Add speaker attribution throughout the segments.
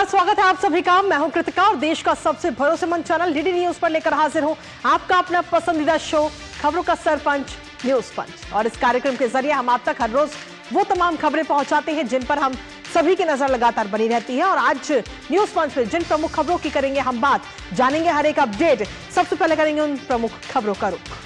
Speaker 1: नमस्कार, स्वागत है आप सभी का। मैं हूं कृतिका और देश का सबसे भरोसेमंद चैनल डीडी न्यूज पर लेकर हाजिर हूं आपका अपना पसंदीदा शो खबरों का सरपंच न्यूज पंच। और इस कार्यक्रम के जरिए हम आप तक हर रोज वो तमाम खबरें पहुंचाते हैं जिन पर हम सभी की नजर लगातार बनी रहती है। और आज न्यूज पंच में जिन प्रमुख खबरों की करेंगे हम बात, जानेंगे हर एक अपडेट। सबसे पहले करेंगे उन प्रमुख खबरों का रुख।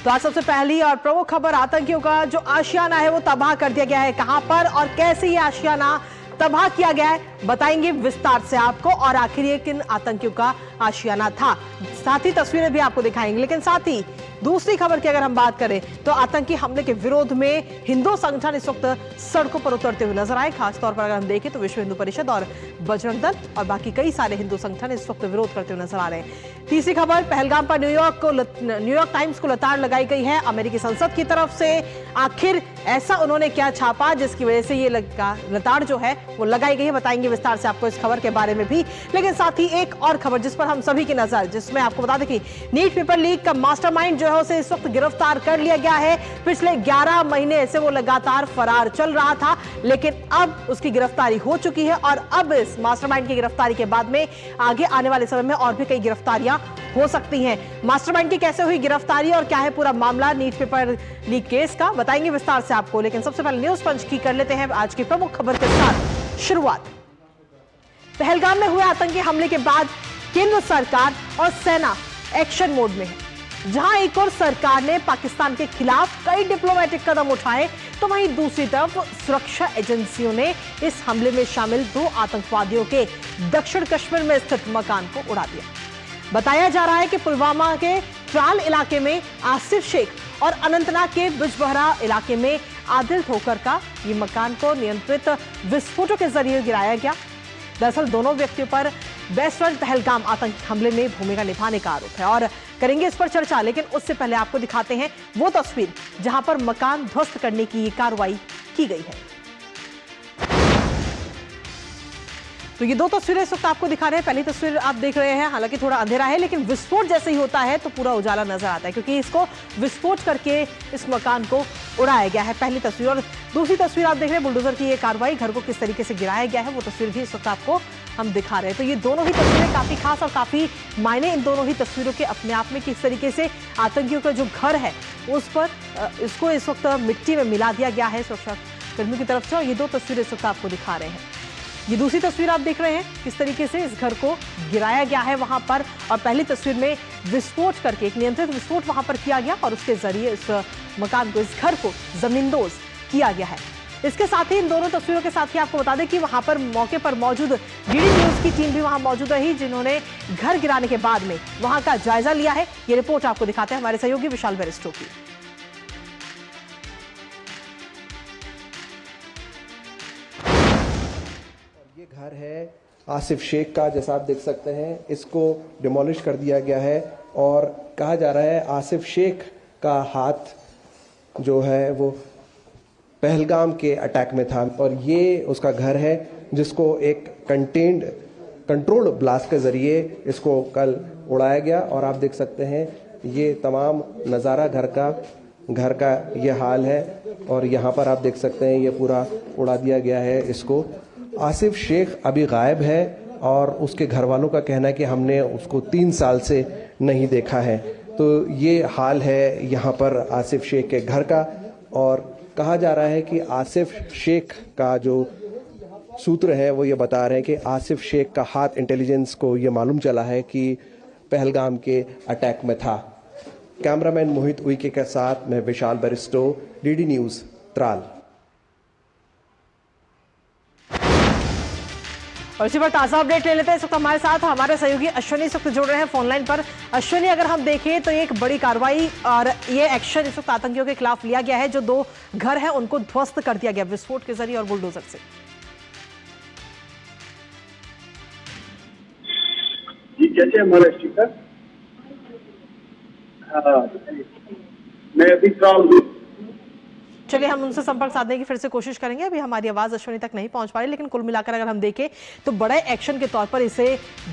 Speaker 1: तो आज सबसे पहली और प्रमुख खबर, आतंकियों का जो आशियाना है वो तबाह कर दिया गया है। कहां पर और कैसे ये आशियाना तबाह किया गया है बताएंगे विस्तार से आपको। और आखिर ये किन आतंकियों का आशियाना था, साथ ही तस्वीरें भी आपको दिखाएंगे। लेकिन साथ ही दूसरी खबर की अगर हम बात करें तो आतंकी हमले के विरोध में हिंदू संगठन इस वक्त सड़कों पर उतरते हुए नजर आए। खासतौर पर अगर हम देखें तो विश्व हिंदू परिषद और बजरंग दल और बाकी कई सारे हिंदू संगठन इस वक्त विरोध करते हुए नजर आ रहे हैं। तीसरी खबर, पहलगाम पर न्यूयॉर्क टाइम्स को लताड़ लगाई गई है अमेरिकी संसद की तरफ से। आखिर ऐसा उन्होंने क्या छापा जिसकी वजह से ये लताड़ जो है वो लगाई गई है, बताएंगे विस्तार से आपको इस खबर के बारे में भी। लेकिन साथ ही एक और खबर जिस पर हम सभी की नजर, जिसमें आपको बता दें कि नीट पेपर लीक का मास्टरमाइंड जो है उसे इस वक्त गिरफ्तार कर लिया गया है। पिछले 11 महीने से वो लगातार फरार चल रहा था, लेकिन अब उसकी गिरफ्तारी हो चुकी है। और अब इस मास्टरमाइंड की गिरफ्तारी के बाद में आगे आने वाले समय में और भी कई गिरफ्तारियां हो सकती हैं। मास्टरमाइंड की कैसे हुई गिरफ्तारी और क्या है पूरा मामला नीट पेपर लीक केस का, बताएंगे विस्तार से आपको। लेकिन सबसे पहले न्यूज पंच की कर लेते हैं आज की प्रमुख खबर के साथ शुरुआत। पहलगाम में हुए आतंकी हमले के बाद केंद्र सरकार और सेना एक्शन मोड में है। जहां एक और सरकार ने पाकिस्तान के खिलाफ कई डिप्लोमेटिक कदम उठाए, तो वहीं दूसरी तरफ सुरक्षा एजेंसियों ने इस हमले में शामिल 2 आतंकवादियों के दक्षिण कश्मीर में स्थित मकान को उड़ा दिया। बताया जा रहा है कि पुलवामा के त्राल इलाके में आसिफ शेख और अनंतनाग के बिजबहरा इलाके में आदिल ठोकर का ये मकान को नियंत्रित विस्फोटों के जरिए गिराया गया। दरअसल दोनों व्यक्तियों पर बेस्ट फ्रेंड पहलगाम आतंकी हमले में भूमिका निभाने का आरोप है और करेंगे इस पर चर्चा। लेकिन उससे पहले आपको दिखाते हैं वो तस्वीर जहां पर मकान ध्वस्त करने की कार्रवाई की गई है। तो ये 2 तस्वीरें इस वक्त आपको दिखा रहे हैं। पहली तस्वीर आप देख रहे हैं, हालांकि थोड़ा अंधेरा है, लेकिन विस्फोट जैसे ही होता है तो पूरा उजाला नजर आता है, क्योंकि इसको विस्फोट करके इस मकान को उड़ाया गया है, पहली तस्वीर। और दूसरी तस्वीर आप देख रहे हैं, बुलडोजर की ये कार्रवाई, घर को किस तरीके से गिराया गया है, वो तस्वीर भी इस वक्त आपको हम दिखा रहे हैं। तो ये दोनों ही तस्वीरें काफी खास और काफी मायने इन दोनों ही तस्वीरों के अपने आप में, किस तरीके से आतंकियों का जो घर है उस पर इसको इस वक्त मिट्टी में मिला दिया गया है सुरक्षा कर्मियों की तरफ से। और ये 2 तस्वीरें इस वक्त आपको दिखा रहे हैं। ये दूसरी तस्वीर आप देख रहे हैं किस तरीके से इस घर को गिराया गया है वहां पर। और पहली तस्वीर में विस्फोट करके एक नियंत्रित विस्फोट वहां पर किया गया और उसके जरिए इस मकान को, इस घर को जमींदोज किया गया है। इसके साथ ही इन दोनों तस्वीरों के साथ ही आपको बता दें कि वहां पर मौके पर मौजूद डीडी न्यूज की टीम भी वहां मौजूद रही, जिन्होंने घर गिराने के बाद में वहां का जायजा लिया है। ये रिपोर्ट आपको दिखाते हैं हमारे सहयोगी विशाल बेरिस्टो की।
Speaker 2: ये घर है आसिफ शेख का, जैसा आप देख सकते हैं इसको डिमोलिश कर दिया गया है। और कहा जा रहा है आसिफ शेख का हाथ जो है वो पहलगाम के अटैक में था। और ये उसका घर है जिसको एक कंट्रोल्ड ब्लास्ट के जरिए इसको कल उड़ाया गया। और आप देख सकते हैं ये तमाम नज़ारा घर का ये हाल है। और यहाँ पर आप देख सकते हैं ये पूरा उड़ा दिया गया है इसको। आसिफ शेख अभी गायब है और उसके घर वालों का कहना है कि हमने उसको 3 साल से नहीं देखा है। तो ये हाल है यहाँ पर आसिफ शेख के घर का। और कहा जा रहा है कि आसिफ शेख का जो सूत्र है वो ये बता रहे हैं कि आसिफ शेख का हाथ इंटेलिजेंस को ये मालूम चला है कि पहलगाम के अटैक में था। कैमरामैन मोहित उइके के साथ मैं विशाल बेरिस्टो, डीडी न्यूज, त्राल।
Speaker 1: और इसी पर ताजा अपडेट ले लेते हैं। इस वक्त हमारे साथ हमारे सहयोगी अश्विनी इस वक्त जुड़ रहे हैं फोन लाइन पर। अश्विनी, अगर हम देखें तो एक बड़ी कार्रवाई और ये एक्शन इस वक्त आतंकियों के खिलाफ लिया गया है। जो 2 घर हैं उनको ध्वस्त कर दिया गया विस्फोट के जरिए और बुलडोजर से।
Speaker 3: जी, कैसे हमारा स्पीकर? मैं अभी
Speaker 1: चलिए हम उनसे संपर्क साधने की फिर से कोशिश करेंगे। अभी हमारी आवाज अश्विनी तक नहीं पहुंच पा रही, लेकिन कुल मिलाकर अगर हम देखें तो बड़े एक्शन के तौर पर इसे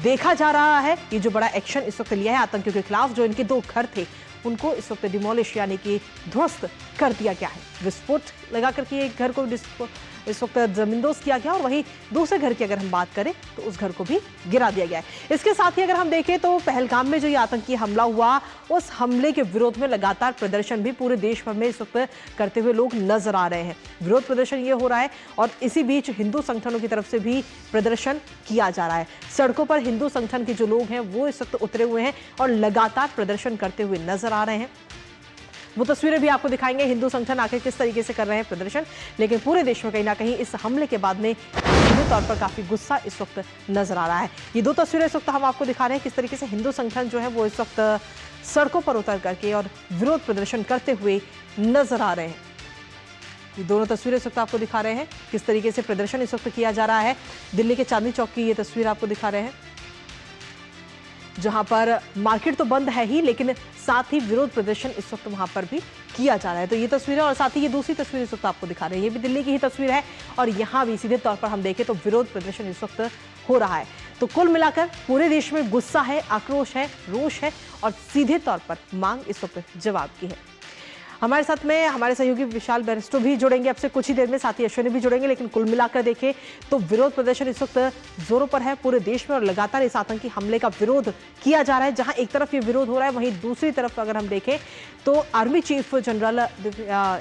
Speaker 1: देखा जा रहा है। ये जो बड़ा एक्शन इस वक्त लिया है आतंकियों के खिलाफ, जो इनके 2 घर थे उनको इस वक्त डिमोलिश यानी कि ध्वस्त कर दिया गया है। विस्फोट लगा करके एक घर को इस वक्त जमींदोज किया गया और वहीं दूसरे घर की अगर हम बात करें तो उस घर को भी गिरा दिया गया है। इसके साथ ही अगर हम देखें तो पहलगाम में जो ये आतंकी हमला हुआ, उस हमले के विरोध में लगातार प्रदर्शन भी पूरे देश भर में इस वक्त करते हुए लोग नजर आ रहे हैं। विरोध प्रदर्शन ये हो रहा है और इसी बीच हिंदू संगठनों की तरफ से भी प्रदर्शन किया जा रहा है। सड़कों पर हिंदू संगठन के जो लोग हैं वो इस वक्त उतरे हुए हैं और लगातार प्रदर्शन करते हुए नजर आ रहे हैं। वो तस्वीरें भी आपको दिखाएंगे, हिंदू संगठन आखिर किस तरीके से कर रहे हैं प्रदर्शन। लेकिन पूरे देश में कहीं ना कहीं इस हमले के बाद में सीधे तौर पर काफी गुस्सा इस वक्त नजर आ रहा है। ये दो तस्वीरें इस वक्त हम आपको दिखा रहे हैं किस तरीके से हिंदू संगठन जो है वो इस वक्त सड़कों पर उतर करके और विरोध प्रदर्शन करते हुए नजर आ रहे हैं। ये दोनों तस्वीरें इस वक्त आपको दिखा रहे हैं किस तरीके से प्रदर्शन इस वक्त किया जा रहा है। दिल्ली के चांदनी चौक की ये तस्वीर आपको दिखा रहे हैं, जहां पर मार्केट तो बंद है ही, लेकिन साथ ही विरोध प्रदर्शन इस वक्त वहां पर भी किया जा रहा है। तो ये तस्वीरें और साथ ही ये दूसरी तस्वीर इस वक्त आपको दिखा रहे हैं, ये भी दिल्ली की ही तस्वीर है और यहां भी सीधे तौर पर हम देखें तो विरोध प्रदर्शन इस वक्त हो रहा है। तो कुल मिलाकर पूरे देश में गुस्सा है, आक्रोश है, रोष है और सीधे तौर पर मांग इस वक्त जवाब की है। हमारे साथ में हमारे सहयोगी विशाल बैरिस्टो भी जुड़ेंगे अब से कुछ ही देर में, साथ ही अश्विनी भी जुड़ेंगे। लेकिन कुल मिलाकर देखें तो विरोध प्रदर्शन इस वक्त जोरों पर है पूरे देश में और लगातार इस आतंकी हमले का विरोध किया जा रहा है। जहां एक तरफ ये विरोध हो रहा है, वहीं दूसरी तरफ अगर हम देखें तो आर्मी चीफ जनरल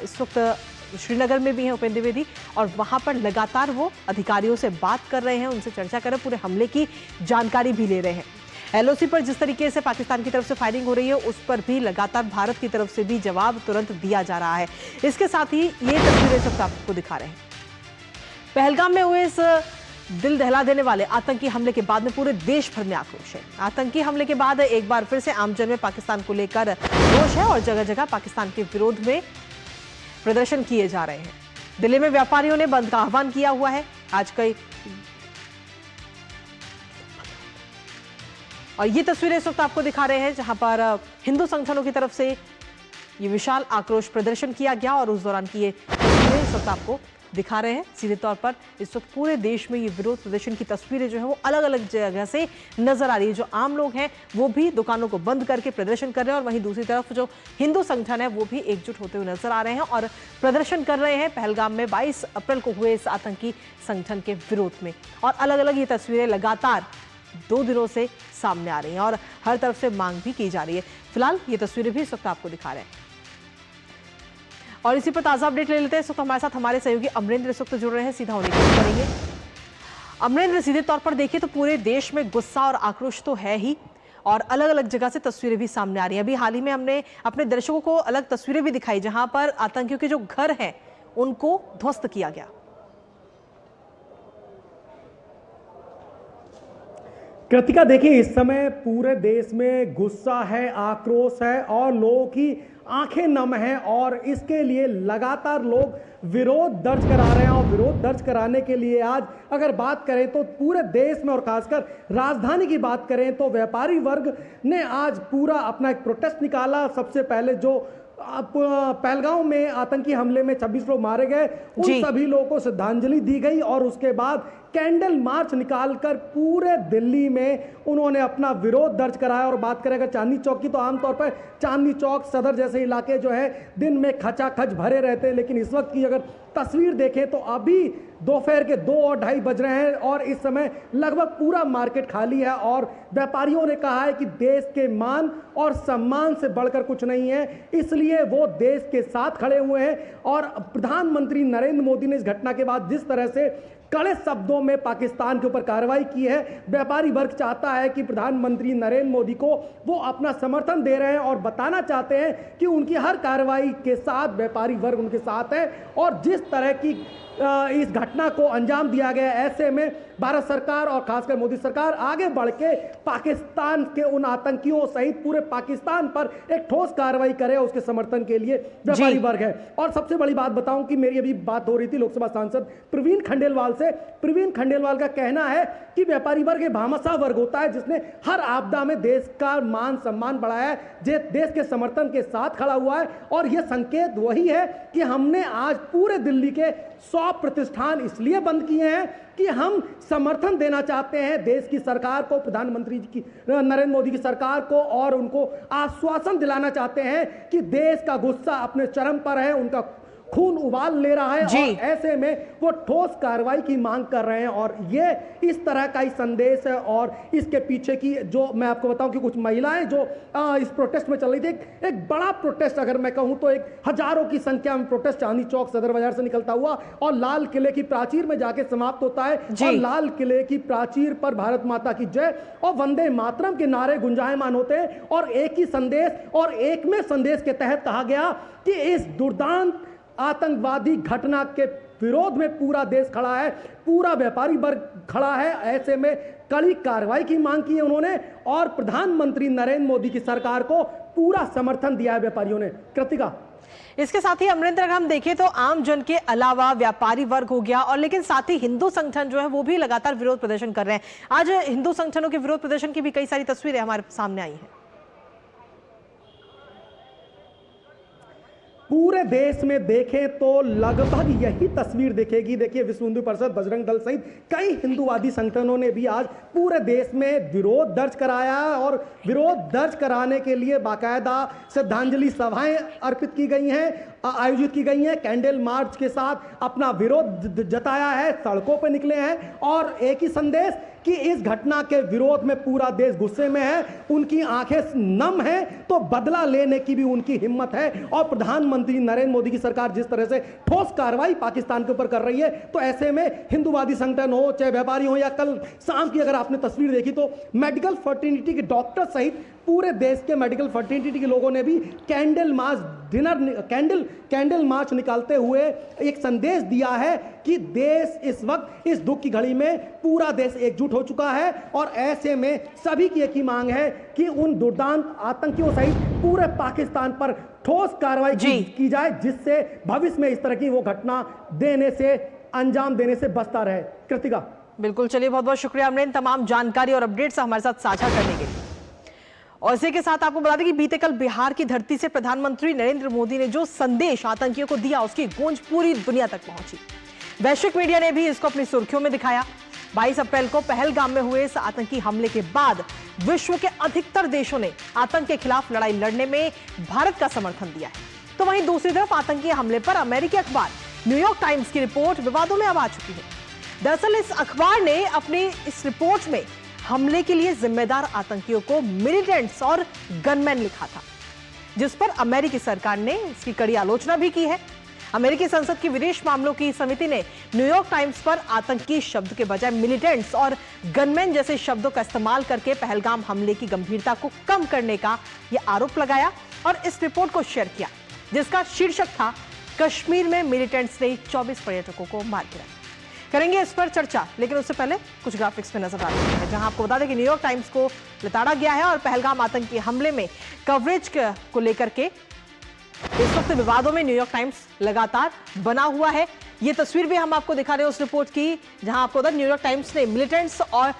Speaker 1: इस वक्त श्रीनगर में भी है, उपेंद्र द्विवेदी, और वहां पर लगातार वो अधिकारियों से बात कर रहे हैं, उनसे चर्चा कर रहे हैं, पूरे हमले की जानकारी भी ले रहे हैं। एलओसी पर जिस तरीके से पाकिस्तान की तरफ से फायरिंग हो रही है उस पर भी लगातार भारत की तरफ से भी जवाब तुरंत दिया जा रहा है। इसके साथ ही ये तस्वीरें सब आपको दिखा रहे हैं। पहलगाम में हुए इस दिल दहला देने वाले आतंकी हमले के बाद में पूरे देश भर में आक्रोश है। आतंकी हमले के बाद एक बार फिर से आमजन में पाकिस्तान को लेकर रोष है और जगह जगह पाकिस्तान के विरोध में प्रदर्शन किए जा रहे हैं। दिल्ली में व्यापारियों ने बंद का आह्वान किया हुआ है आज कई, और ये तस्वीरें इस वक्त आपको दिखा रहे हैं जहां पर हिंदू संगठनों की तरफ से ये विशाल आक्रोश प्रदर्शन किया गया और उस दौरान की ये तस्वीरें इस वक्त आपको दिखा रहे हैं। सीधे तौर पर इस वक्त पूरे देश में ये विरोध प्रदर्शन की तस्वीरें जो है वो अलग अलग जगह से नजर आ रही है। जो आम लोग हैं वो भी दुकानों को बंद करके प्रदर्शन कर रहे हैं और वहीं दूसरी तरफ जो हिंदू संगठन है वो भी एकजुट होते हुए नजर आ रहे हैं और प्रदर्शन कर रहे हैं पहलगाम में 22 अप्रैल को हुए इस आतंकी संगठन के विरोध में। और अलग अलग ये तस्वीरें लगातार 2 दिनों से सामने आ रही हैं और हर तरफ से मांग भी की जा रही है। फिलहाल ये तस्वीरें भी इस वक्त आपको दिखा रहे हैं और इसी पर ताजा अपडेट ले लेते हैं। इस वक्त हमारे साथ हमारे सहयोगी अमरेंद्र इस वक्त जुड़ रहे हैं, सीधा उन्हीं को करेंगे। अमरेंद्र, सीधे तौर पर देखिए तो पूरे देश में गुस्सा और आक्रोश तो है ही और अलग अलग जगह से तस्वीरें भी सामने आ रही हैं। अभी हाल ही में हमने अपने दर्शकों को अलग तस्वीरें भी दिखाई जहां पर आतंकियों के जो घर हैं उनको ध्वस्त किया गया।
Speaker 4: कृतिका, देखिए इस समय पूरे देश में गुस्सा है, आक्रोश है और लोगों की आंखें नम हैं और इसके लिए लगातार लोग विरोध दर्ज करा रहे हैं। और विरोध दर्ज कराने के लिए आज अगर बात करें तो पूरे देश में और खासकर राजधानी की बात करें तो व्यापारी वर्ग ने आज पूरा अपना एक प्रोटेस्ट निकाला। सबसे पहले जो पहलगाम में आतंकी हमले में 26 लोग मारे गए उन सभी लोगों को श्रद्धांजलि दी गई और उसके बाद कैंडल मार्च निकालकर पूरे दिल्ली में उन्होंने अपना विरोध दर्ज कराया। और बात करें अगर चांदनी चौक की तो आमतौर पर चांदनी चौक सदर जैसे इलाके जो है दिन में खचाखच भरे रहते हैं, लेकिन इस वक्त की अगर तस्वीर देखें तो अभी दोपहर के 2 और 2:30 बज रहे हैं और इस समय लगभग पूरा मार्केट खाली है। और व्यापारियों ने कहा है कि देश के मान और सम्मान से बढ़कर कुछ नहीं है, इसलिए वो देश के साथ खड़े हुए हैं। और प्रधानमंत्री नरेंद्र मोदी ने इस घटना के बाद जिस तरह से कड़े शब्दों में पाकिस्तान के ऊपर कार्रवाई की है, व्यापारी वर्ग चाहता है कि प्रधानमंत्री नरेंद्र मोदी को वो अपना समर्थन दे रहे हैं और बताना चाहते हैं कि उनकी हर कार्रवाई के साथ व्यापारी वर्ग उनके साथ है। और जिस तरह की इस घटना को अंजाम दिया गया, ऐसे में भारत सरकार और खासकर मोदी सरकार आगे बढ़ के पाकिस्तान के उन आतंकियों सहित पूरे पाकिस्तान पर एक ठोस कार्रवाई करे, उसके समर्थन के लिए व्यापारी वर्ग है। और सबसे बड़ी बात बताऊं कि मेरी अभी बात हो रही थी लोकसभा सांसद प्रवीण खंडेलवाल से। प्रवीण खंडेलवाल का कहना है कि व्यापारी वर्ग एक भामाशाह वर्ग होता है जिसने हर आपदा में देश का मान सम्मान बढ़ाया है, देश के समर्थन के साथ खड़ा हुआ है। और यह संकेत वही है कि हमने आज पूरे दिल्ली के 100 प्रतिष्ठान इसलिए बंद किए हैं कि हम समर्थन देना चाहते हैं देश की सरकार को, प्रधानमंत्री की नरेंद्र मोदी की सरकार को, और उनको आश्वासन दिलाना चाहते हैं कि देश का गुस्सा अपने चरम पर है, खून उबाल ले रहा है और ऐसे में वो ठोस कार्रवाई की मांग कर रहे हैं। और ये इस तरह का ही संदेश है। और इसके पीछे की जो मैं आपको बताऊं कि कुछ महिलाएं जो इस प्रोटेस्ट में चल रही थी, एक बड़ा प्रोटेस्ट अगर मैं कहूं तो एक हजारों की संख्या में प्रोटेस्ट चांदनी चौक सदर बाजार से निकलता हुआ और लाल किले की प्राचीर में जाके समाप्त होता है। और लाल किले की प्राचीर पर भारत माता की जय और वंदे मातरम के नारे गुंजायमान होते हैं। और एक ही संदेश और एक में संदेश के तहत कहा गया कि इस दुर्दांत आतंकवादी घटना के विरोध में पूरा देश खड़ा है, पूरा व्यापारी वर्ग खड़ा है। ऐसे में कड़ी कार्रवाई की मांग की है उन्होंने और प्रधानमंत्री नरेंद्र मोदी की सरकार को पूरा समर्थन दिया है व्यापारियों ने। कृतिका,
Speaker 1: इसके साथ ही अमरिंदर, अगर हम देखें तो आम जन के अलावा व्यापारी वर्ग हो गया और लेकिन साथ ही हिंदू संगठन जो है वो भी लगातार विरोध प्रदर्शन कर रहे हैं। आज हिंदू संगठनों के विरोध प्रदर्शन की भी कई सारी तस्वीरें हमारे सामने आई हैं।
Speaker 4: पूरे देश में देखें तो लगभग यही तस्वीर दिखेगी। देखिए, विश्व हिंदू परिषद, बजरंग दल सहित कई हिंदूवादी संगठनों ने भी आज पूरे देश में विरोध दर्ज कराया है और विरोध दर्ज कराने के लिए बाकायदा श्रद्धांजलि सभाएं अर्पित की गई हैं, आयोजित की गई हैं। कैंडल मार्च के साथ अपना विरोध जताया है, सड़कों पर निकले हैं और एक ही संदेश कि इस घटना के विरोध में पूरा देश गुस्से में है, उनकी आंखें नम हैं तो बदला लेने की भी उनकी हिम्मत है। और प्रधानमंत्री नरेंद्र मोदी की सरकार जिस तरह से ठोस कार्रवाई पाकिस्तान के ऊपर कर रही है, तो ऐसे में हिंदूवादी संगठन हो, चाहे व्यापारी हो, या कल शाम की अगर आपने तस्वीर देखी तो मेडिकल फर्टिनिटी के डॉक्टर सहित पूरे देश के मेडिकल फर्टिनिटी के लोगों ने भी कैंडल मार्च निकालते हुए एक संदेश दिया है कि देश इस वक्त इस दुख की घड़ी में पूरा देश एकजुट हो चुका है। और ऐसे में सभी की एक ही मांग है कि उन दुर्दांत आतंकियों सहित पूरे पाकिस्तान पर ठोस कार्रवाई की जाए, जिससे भविष्य में इस तरह की वो घटना अंजाम देने से बचता रहे। कृतिका,
Speaker 1: बिल्कुल, चलिए, बहुत बहुत शुक्रिया अमरीन तमाम जानकारी और अपडेट्स हमारे साथ साझा करने के लिए। और इसी के साथ आपको बता दें कि बीते कल बिहार की धरती से प्रधानमंत्री नरेंद्र मोदी ने जो संदेश आतंकियों को दिया, उसकी गूंज पूरी दुनिया तक पहुंची। वैश्विक मीडिया ने भी इसको अपनी सुर्खियों में दिखाया। 22 अप्रैल को पहलगाम में हुए इस आतंकी हमले के बाद विश्व के अधिकतर देशों ने आतंक के खिलाफ लड़ाई लड़ने में भारत का समर्थन दिया है। तो वहीं दूसरी तरफ आतंकी हमले पर अमेरिकी अखबार न्यूयॉर्क टाइम्स की रिपोर्ट विवादों में अब आ चुकी है। दरअसल इस अखबार ने अपनी इस रिपोर्ट में हमले के लिए जिम्मेदार आतंकियों को मिलिटेंट्स और गनमैन लिखा था, जिस पर अमेरिकी सरकार ने इसकी कड़ी आलोचना भी की है। अमेरिकी संसद की विदेश मामलों की समिति ने न्यूयॉर्क टाइम्स पर आतंकी शब्द के बजाय मिलिटेंट्स और गनमैन जैसे शब्दों का इस्तेमाल करके पहलगाम हमले की गंभीरता को कम करने का यह आरोप लगाया और इस रिपोर्ट को शेयर किया, जिसका शीर्षक था कश्मीर में मिलिटेंट्स ने 24 पर्यटकों को मार गिराया। करेंगे इस पर चर्चा, लेकिन उससे पहले कुछ ग्राफिक्स पे नजर डालते हैं, जहां आपको बता दें कि न्यूयॉर्क टाइम्स को लताड़ा गया है और पहलगाम आतंकी हमले में कवरेज को लेकर के इस वक्त विवादों में न्यूयॉर्क टाइम्स लगातार बना हुआ है। ये तस्वीर भी हम आपको दिखा रहे हैं उस रिपोर्ट की, जहां आपको बता दें न्यूयॉर्क टाइम्स ने मिलिटेंट्स और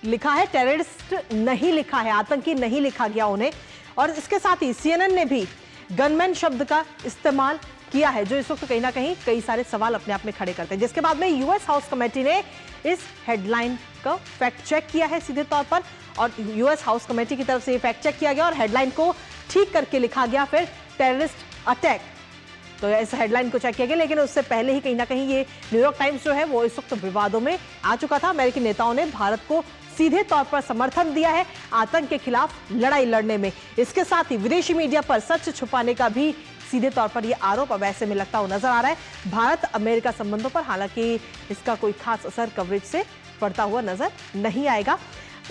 Speaker 1: लिखा है, टेररिस्ट नहीं लिखा है, आतंकी नहीं लिखा गया उन्हें। और इसके साथ ही CNN ने भी गनमैन शब्द का इस्तेमाल किया है, जो इस वक्त कहीं ना कहीं कई सारे सवाल अपने आप में खड़े करते हैं। जिसके बाद में यूएस हाउस कमेटी ने इस हेडलाइन का फैक्ट चेक किया है सीधे तौर पर, और यूएस हाउस कमेटी की तरफ से ये फैक्ट चेक किया गया और हेडलाइन को ठीक करके लिखा गया फिर टेररिस्ट अटैक। तो इस हेडलाइन को चेक किया गया, लेकिन उससे पहले ही कहीं ना कहीं ये न्यूयॉर्क टाइम्स जो है वो इस वक्त विवादों में आ चुका था। अमेरिकी नेताओं ने भारत को सीधे तौर पर समर्थन दिया है आतंक के खिलाफ लड़ाई लड़ने में। इसके साथ ही विदेशी मीडिया पर सच छुपाने का भी सीधे तौर पर यह आरोप अब ऐसे में लगता हुआ नजर आ रहा है भारत अमेरिका संबंधों पर। हालांकि इसका कोई खास असर कवरेज से पड़ता हुआ नजर नहीं आएगा।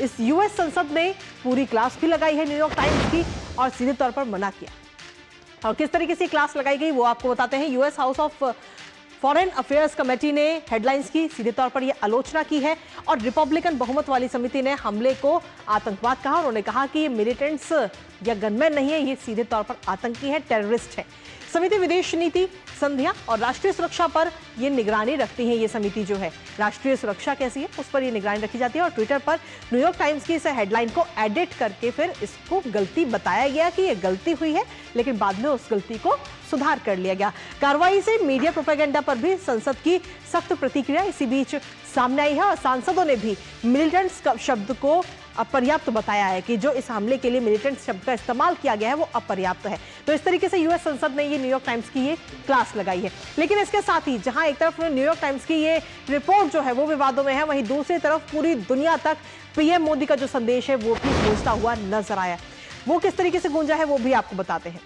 Speaker 1: इस यूएस संसद ने पूरी क्लास भी लगाई है न्यूयॉर्क टाइम्स की और सीधे तौर पर मना किया। और किस तरीके से क्लास लगाई गई वो आपको बताते हैं। US house of foreign affairs committee ने हेडलाइंस की सीधे तौर पर यह आलोचना की है और रिपब्लिकन बहुमत वाली समिति ने हमले को आतंकवाद कहा। उन्होंने कहा कि ये मिलिटेंट्स या गनमैन नहीं है, ये सीधे तौर पर आतंकी है, टेररिस्ट है। समिति विदेश नीति, संधियां और राष्ट्रीय सुरक्षा पर यह निगरानी रखती है। ये समिति जो है राष्ट्रीय सुरक्षा कैसी है उस पर यह निगरानी रखी जाती है। और ट्विटर पर न्यूयॉर्क टाइम्स की इस हेडलाइन को एडिट करके फिर इसको गलती बताया गया कि यह गलती हुई है, लेकिन बाद में उस गलती को सुधार कर लिया गया। कार्रवाई से मीडिया प्रोपेगेंडा पर भी संसद की सख्त प्रतिक्रिया इसी बीच सामने आई है और सांसदों ने भी मिलिटेंट्स शब्द को अपर्याप्त बताया है कि जो इस हमले के लिए मिलिटेंट शब्द का इस्तेमाल किया गया है वो अपर्याप्त है। तो इस तरीके से यूएस संसद ने ये न्यूयॉर्क टाइम्स की ये क्लास लगाई है। लेकिन इसके साथ ही जहां एक तरफ न्यूयॉर्क टाइम्स की ये रिपोर्ट जो है वो विवादों में है, वहीं दूसरी तरफ पूरी दुनिया तक पीएम मोदी का जो संदेश है वो भी गूंजता हुआ नजर आया। वो किस तरीके से गूंजा है वो भी आपको बताते हैं।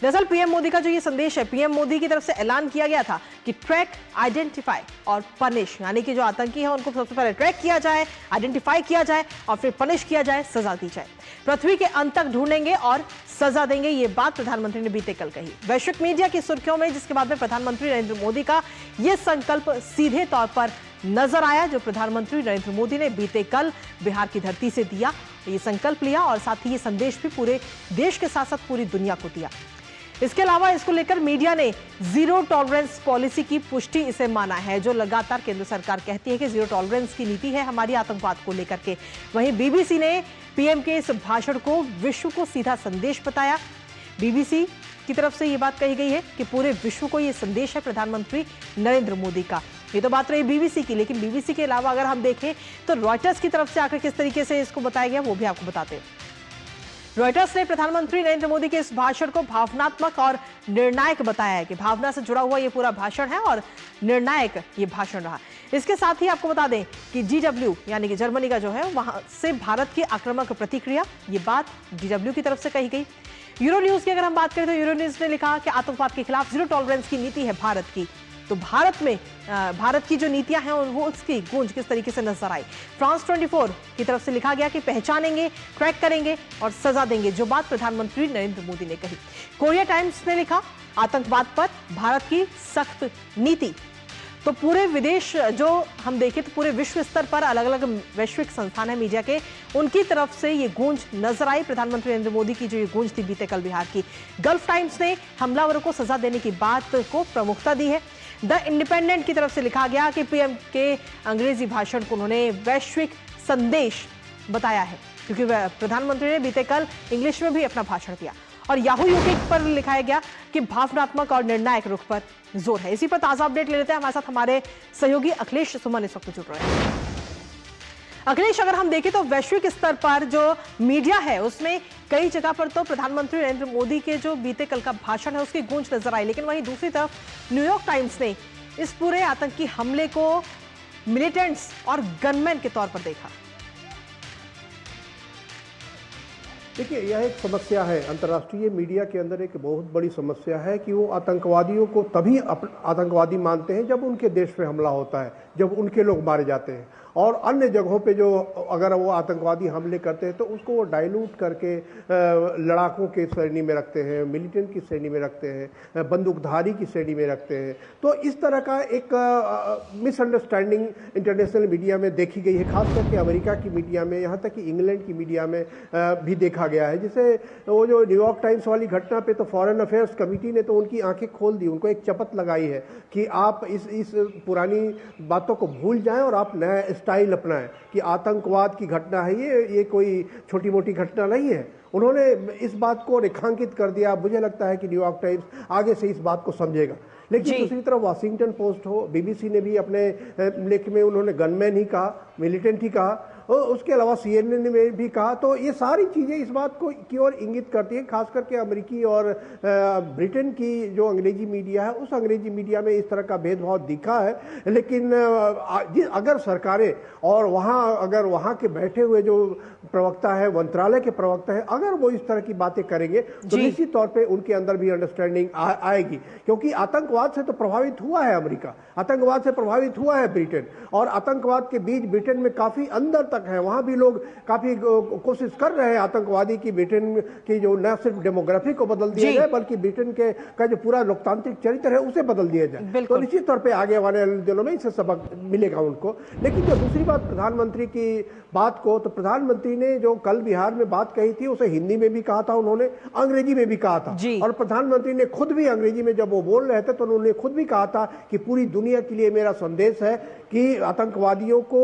Speaker 1: दरअसल पीएम मोदी का जो ये संदेश है, पीएम मोदी की तरफ से ऐलान किया गया था कि ट्रैक, आइडेंटिफाई और पनिश, यानी कि जो आतंकी है उनको सबसे पहले ट्रैक किया जाए, आइडेंटिफाई किया जाए और फिर पनिश किया जाए, सजा दी जाए। पृथ्वी के अंत तक ढूंढेंगे और सजा देंगे, ये बात प्रधानमंत्री ने बीते कल कही। वैश्विक मीडिया की सुर्खियों में, जिसके बाद में प्रधानमंत्री नरेंद्र मोदी का यह संकल्प सीधे तौर पर नजर आया, जो प्रधानमंत्री नरेंद्र मोदी ने बीते कल बिहार की धरती से दिया। ये संकल्प लिया और साथ ही ये संदेश भी पूरे देश के साथ साथ पूरी दुनिया को दिया। इसके अलावा इसको लेकर मीडिया ने जीरो टॉलरेंस पॉलिसी की पुष्टि इसे माना है, जो लगातार केंद्र सरकार कहती है कि जीरो टॉलरेंस की नीति है हमारी आतंकवाद को लेकर के। वहीं बीबीसी ने पीएम के इस भाषण को विश्व को सीधा संदेश बताया। बीबीसी की तरफ से ये बात कही गई है कि पूरे विश्व को ये संदेश है प्रधानमंत्री नरेंद्र मोदी का। ये तो बात रही बीबीसी की, लेकिन बीबीसी के अलावा अगर हम देखें तो रॉयटर्स की तरफ से आकर किस तरीके से इसको बताया गया वो भी आपको बताते हैं। रॉयटर्स ने प्रधानमंत्री नरेंद्र मोदी के इस भाषण को भावनात्मक और निर्णायक बताया है कि भावना से जुड़ा हुआ ये पूरा भाषण है और निर्णायक ये भाषण रहा। इसके साथ ही आपको बता दें कि GW यानी कि जर्मनी का जो है वहां से भारत की आक्रामक प्रतिक्रिया, ये बात GW की तरफ से कही गई। यूरो न्यूज की अगर हम बात करें तो यूरो न्यूज ने लिखा कि आतंकवाद के खिलाफ जीरो टॉलरेंस की नीति है भारत की। तो भारत में भारत की जो नीतियां हैं वो उसकी गूंज किस तरीके से नजर आई। फ्रांस 24 की तरफ से लिखा गया कि पहचानेंगे, ट्रैक करेंगे और सजा देंगे, जो बात प्रधानमंत्री नरेंद्र मोदी ने कही। कोरिया टाइम्स ने लिखा आतंकवाद पर भारत की सख्त नीति। तो पूरे विदेश जो हम देखें तो पूरे विश्व स्तर पर अलग अलग वैश्विक संस्थान है मीडिया के, उनकी तरफ से ये गूंज नजर आई। प्रधानमंत्री नरेंद्र मोदी की जो ये गूंज थी बीते कल बिहार की। गल्फ टाइम्स ने हमलावरों को सजा देने की बात को प्रमुखता दी है। द इंडिपेंडेंट की तरफ से लिखा गया कि पीएम के अंग्रेजी भाषण को उन्होंने वैश्विक संदेश बताया है, क्योंकि प्रधानमंत्री ने बीते कल इंग्लिश में भी अपना भाषण दिया। और याहू यूके पर लिखाया गया कि भावनात्मक और निर्णायक रुख पर जोर है। इसी पर ताजा अपडेट ले लेते हैं, हमारे साथ हमारे सहयोगी अखिलेश सुमन इस वक्त जुड़ रहे हैं। अखिलेश, अगर हम देखें तो वैश्विक स्तर पर जो मीडिया है उसमें कई जगह पर तो प्रधानमंत्री नरेंद्र मोदी के जो बीते कल का भाषण है उसकी गूंज नजर आई, लेकिन वहीं दूसरी तरफ न्यूयॉर्क टाइम्स ने इस पूरे आतंकी हमले को मिलिटेंट्स और गनमैन के तौर पर देखा।
Speaker 5: देखिए, यह एक समस्या है अंतर्राष्ट्रीय मीडिया के अंदर, एक बहुत बड़ी समस्या है कि वो आतंकवादियों को तभी आतंकवादी मानते हैं जब उनके देश पे हमला होता है, जब उनके लोग मारे जाते हैं। और अन्य जगहों पे जो अगर वो आतंकवादी हमले करते हैं तो उसको वो डाइल्यूट करके लड़ाकों के श्रेणी में रखते हैं, मिलिटेंट की श्रेणी में रखते हैं, बंदूकधारी की श्रेणी में रखते हैं। तो इस तरह का एक मिसअंडरस्टैंडिंग इंटरनेशनल मीडिया में देखी गई है, खास करके अमेरिका की मीडिया में, यहाँ तक कि इंग्लैंड की मीडिया में भी देखा गया है। जिसे वो जो न्यूयॉर्क टाइम्स वाली घटना पे तो फॉरेन अफेयर्स कमेटी ने तो उनकी आंखें खोल दी, उनको एक चपत लगाई है कि आप इस पुरानी बातों को भूल जाएं और आप नया स्टाइल अपनाएं कि आतंकवाद की घटना है ये कोई छोटी मोटी घटना नहीं है। उन्होंने इस बात को रेखांकित कर दिया। मुझे लगता है कि न्यूयॉर्क टाइम्स आगे से इस बात को समझेगा। लेकिन दूसरी तरफ वाशिंगटन पोस्ट हो, बीबीसी ने भी अपने लेख में उन्होंने गनमैन ही कहा, मिलिटेंट ही कहा, और उसके अलावा CNN ने भी कहा। तो ये सारी चीज़ें इस बात को की ओर इंगित करती हैं, खास करके अमेरिकी और ब्रिटेन की जो अंग्रेजी मीडिया है, उस अंग्रेजी मीडिया में इस तरह का भेदभाव दिखा है। लेकिन अगर सरकारें और अगर वहाँ के बैठे हुए जो प्रवक्ता है, मंत्रालय के प्रवक्ता है, अगर वो इस तरह की बातें करेंगे तो निश्चित तौर पर उनके अंदर भी अंडरस्टैंडिंग आएगी। क्योंकि आतंकवाद से तो प्रभावित हुआ है अमेरिका, आतंकवाद से प्रभावित हुआ है ब्रिटेन, और आतंकवाद के बीच ब्रिटेन में काफ़ी अंदर तक है। वहां भी लोग काफी कोशिश कर रहे हैं आतंकवादी की ब्रिटेन की जो न सिर्फ डेमोग्राफी को बदल दिया जाए, बल्कि ब्रिटेन का जो पूरा लोकतांत्रिक चरित्र है उसे बदल दिया जाए। तो निश्चित तौर पे आगे वाले दिनों में इससे सबक मिलेगा उनको। लेकिन जो दूसरी बात प्रधानमंत्री की बात को, तो प्रधानमंत्री ने जो कल बिहार में बात कही थी उसे हिंदी में भी कहा था, उन्होंने अंग्रेजी में भी कहा था। और प्रधानमंत्री ने खुद भी अंग्रेजी में जब वो बोल रहे थे तो उन्होंने खुद भी कहा था कि पूरी दुनिया के लिए मेरा संदेश है कि आतंकवादियों को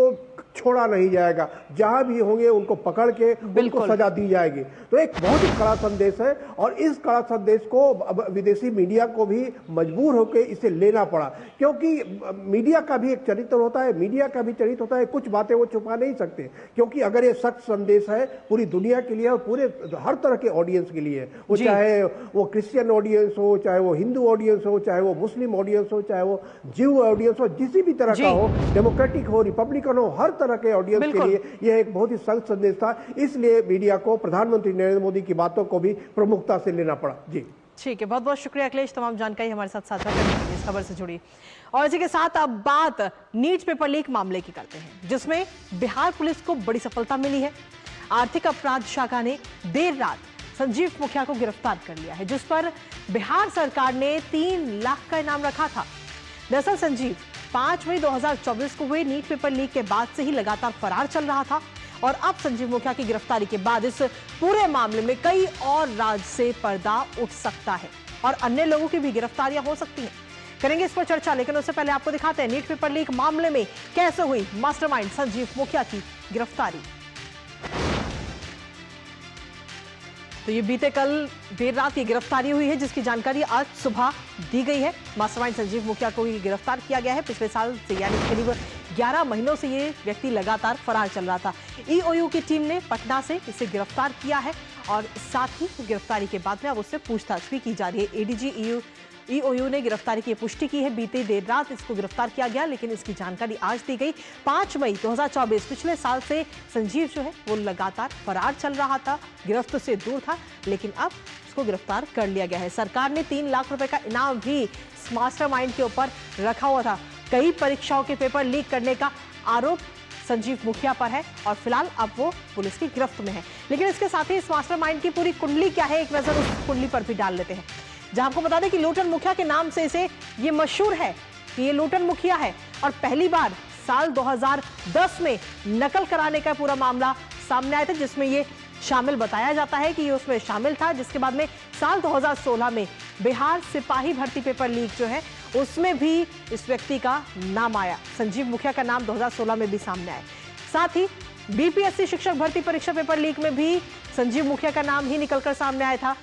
Speaker 5: छोड़ा नहीं जाएगा, जहां भी होंगे उनको पकड़ के उनको सजा दी जाएगी। तो एक बहुत ही कड़ा संदेश है और इस कड़ा संदेश को अब विदेशी मीडिया को भी मजबूर होकर इसे लेना पड़ा, क्योंकि मीडिया का भी एक चरित्र होता है, मीडिया का भी चरित्र होता है, कुछ बातें वो छुपा नहीं सकते, क्योंकि अगर ये सख्त संदेश है पूरी दुनिया के लिए और पूरे हर तरह के ऑडियंस के लिए, वो चाहे वो क्रिश्चियन ऑडियंस हो, चाहे वो हिंदू ऑडियंस हो, चाहे वो मुस्लिम ऑडियंस हो, चाहे वो जीव ऑडियंस हो, किसी भी तरह का हो, डेमोक्रेटिक हो, रिपब्लिकन हो, हर तरह के ऑडियंस के लिए यह एक बहुत ही सख्त संदेश था। इसलिए मीडिया को प्रधानमंत्री नरेंद्र मोदी की बातों को भी प्रमुखता से लेना पड़ा। जी
Speaker 1: ठीक है, बहुत बहुत शुक्रिया अखिलेश, तमाम जानकारी हमारे साथ साझा करने के लिए इस खबर से जुड़ी। और इसी के साथ अब बात नीट पेपर लीक मामले की करते हैं, जिसमें बिहार पुलिस को बड़ी सफलता मिली है। आर्थिक अपराध शाखा ने देर रात संजीव मुखिया को गिरफ्तार कर लिया है, जिस पर बिहार सरकार ने 3 लाख का इनाम रखा था। दरअसल संजीव 5 मई 2024 को हुए नीट पेपर लीक के बाद से ही लगातार फरार चल रहा था और अब संजीव मुखिया की गिरफ्तारी के बाद इस पूरे मामले में कई और राज से पर्दा उठ सकता है और अन्य लोगों की भी गिरफ्तारियां हो सकती हैं। करेंगे इस पर चर्चा, लेकिन उससे पहले आपको दिखाते हैं नीट पेपर लीक मामले में कैसे हुई मास्टरमाइंड संजीव मुखिया की गिरफ्तारी। तो ये बीते कल देर रात की गिरफ्तारी हुई है, जिसकी जानकारी आज सुबह दी गई है। मास्टरमाइंड संजीव मुखिया को गिरफ्तार किया गया है। पिछले साल से यानी करीब 11 महीनों से ये व्यक्ति लगातार फरार चल रहा था। ईओयू की टीम ने पटना से इसे गिरफ्तार किया है और साथ ही गिरफ्तारी के बाद में अब उससे पूछताछ भी की जा रही है। एडीजी ईओयू ने गिरफ्तारी की पुष्टि की है। बीते देर रात इसको गिरफ्तार किया गया, लेकिन इसकी जानकारी आज दी गई। 5 मई 2024 पिछले साल से संजीव जो है वो लगातार फरार चल रहा था, गिरफ्त से दूर था, लेकिन अब उसको गिरफ्तार कर लिया गया है। सरकार ने 3 लाख रुपए का इनाम भी इस मास्टरमाइंड के ऊपर रखा हुआ था। कई परीक्षाओं के पेपर लीक करने का आरोप संजीव मुखिया पर है और फिलहाल अब वो पुलिस की गिरफ्त में है। लेकिन इसके साथ ही इस मास्टरमाइंड की पूरी कुंडली क्या है, एक नजर उस कुंडली पर भी डाल लेते हैं, जहां आपको बता दें कि लूटन मुखिया के नाम से इसे ये मशहूर है कि ये लूटन मुखिया है और पहली बार साल 2010 में नकल कराने का पूरा मामला सामने आया था, जिसमें ये शामिल बताया जाता है कि ये उसमें शामिल था। जिसके बाद में साल 2016 में बिहार सिपाही भर्ती पेपर लीक जो है उसमें भी इस व्यक्ति का नाम आया। संजीव मुखिया का नाम 2016 में भी सामने आया। साथ ही बीपीएससी शिक्षक भर्ती परीक्षा पेपर लीक में भी संजीव मुखिया का नाम ही निकलकर सामने आया था।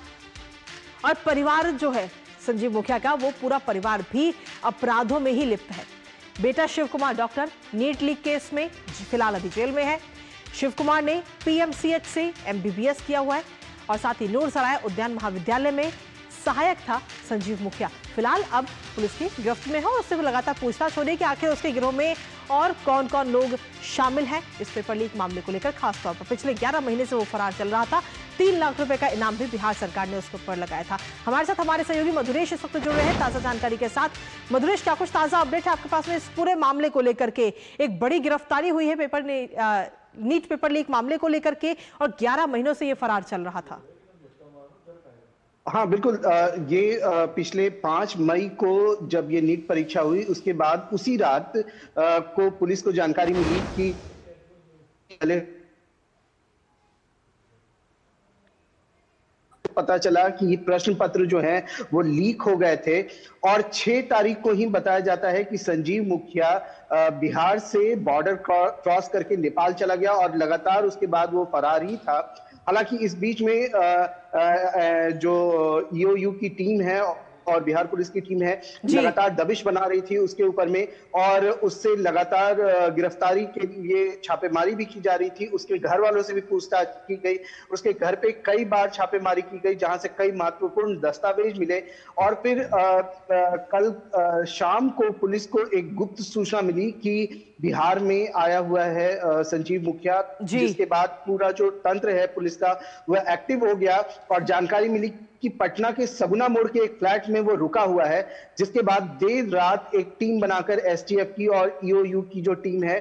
Speaker 1: और परिवार जो है संजीव मुखिया का, वो पूरा परिवार भी अपराधों में ही लिप्त है। बेटा Shiv Kumar doctor NEET leak case में फिलहाल अभी जेल में है। शिव कुमार ने पीएमसीएच से एमबीबीएस किया हुआ है और साथ ही नूरसराय उद्यान महाविद्यालय में सहायक था संजीव मुखिया। फिलहाल अब पुलिस की गिरफ्त में है और उससे लगातार पूछताछ हो रही है कि आखिर उसके गिरोह में और कौन कौन लोग शामिल हैं इस पेपर लीक मामले को लेकर। खासतौर पर पिछले 11 महीने से वो फरार चल रहा था। 3 लाख रुपए का इनाम भी बिहार सरकार ने उसके ऊपर लगाया था। हमारे साथ हमारे सहयोगी मधुरेश इस वक्त जुड़ रहे हैं ताजा जानकारी के साथ। मधुरेश, क्या कुछ ताजा अपडेट है आपके पास में इस पूरे मामले को लेकर के? एक बड़ी गिरफ्तारी हुई है नीट पेपर लीक मामले को लेकर के और 11 महीनों से ये फरार चल रहा था।
Speaker 6: हाँ बिल्कुल, ये पिछले 5 मई को जब ये नीट परीक्षा हुई उसके बाद उसी रात को पुलिस को जानकारी मिली कि पता चला कि ये प्रश्न पत्र जो हैं वो लीक हो गए थे और 6 तारीख को ही बताया जाता है कि संजीव मुखिया बिहार से बॉर्डर क्रॉस करके नेपाल चला गया और लगातार उसके बाद वो फरार ही था। हालांकि इस बीच में जो ईओयू की टीम है और बिहार पुलिस की टीम है लगातार दबिश बना रही थी उसके ऊपर में और उससे लगातार गिरफ्तारी के लिए छापेमारी भी की जा रही थी। उसके घर वालों से भी पूछताछ की गई, उसके घर पे कई बार छापेमारी की गई जहां से कई महत्वपूर्ण दस्तावेज मिले और फिर कल शाम को पुलिस को एक गुप्त सूचना मिली कि बिहार में आया हुआ है संजीव मुखिया, जिसके बाद पूरा जो तंत्र है पुलिस का वह एक्टिव हो गया और जानकारी मिली कि पटना के सगुना मोड़ के एक फ्लैट में वो रुका हुआ है। जिसके बाद देर रात एक टीम बनाकर एसटीएफ की और ईओयू की जो टीम है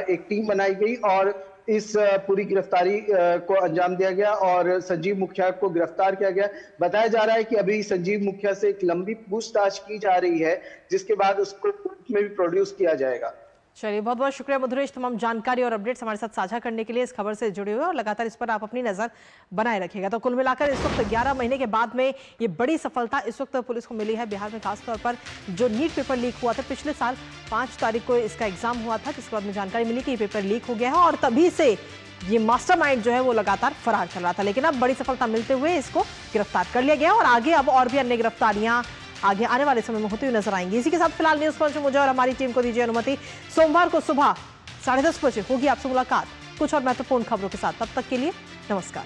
Speaker 6: एक टीम बनाई गई और इस पूरी गिरफ्तारी को अंजाम दिया गया और संजीव मुखिया को गिरफ्तार किया गया। बताया जा रहा है कि अभी संजीव मुखिया से एक लंबी पूछताछ की जा रही है, जिसके बाद उसको कोर्ट में भी प्रोड्यूस किया जाएगा।
Speaker 1: चलिए, बहुत बहुत शुक्रिया मधुरेश, तमाम जानकारी और अपडेट्स हमारे साथ साझा करने के लिए, इस खबर से जुड़े हुए और लगातार इस पर आप अपनी नजर बनाए रखिएगा। तो कुल मिलाकर इस वक्त 11 महीने के बाद में ये बड़ी सफलता इस वक्त पुलिस को मिली है बिहार में, खासतौर पर जो नीट पेपर लीक हुआ था पिछले साल 5 तारीख को इसका एग्जाम हुआ था, जिसके बाद में जानकारी मिली कि ये पेपर लीक हो गया है और तभी से ये मास्टरमाइंड जो है वो लगातार फरार चल रहा था। लेकिन अब बड़ी सफलता मिलते हुए इसको गिरफ्तार कर लिया गया और आगे अब और भी अन्य गिरफ्तारियां आगे आने वाले समय में होती हुई नजर आएंगी। इसी के साथ फिलहाल न्यूज पंच मुझे और हमारी टीम को दीजिए अनुमति। सोमवार को सुबह 10:30 बजे होगी आपसे मुलाकात कुछ और महत्वपूर्ण खबरों के साथ। तब तक के लिए नमस्कार।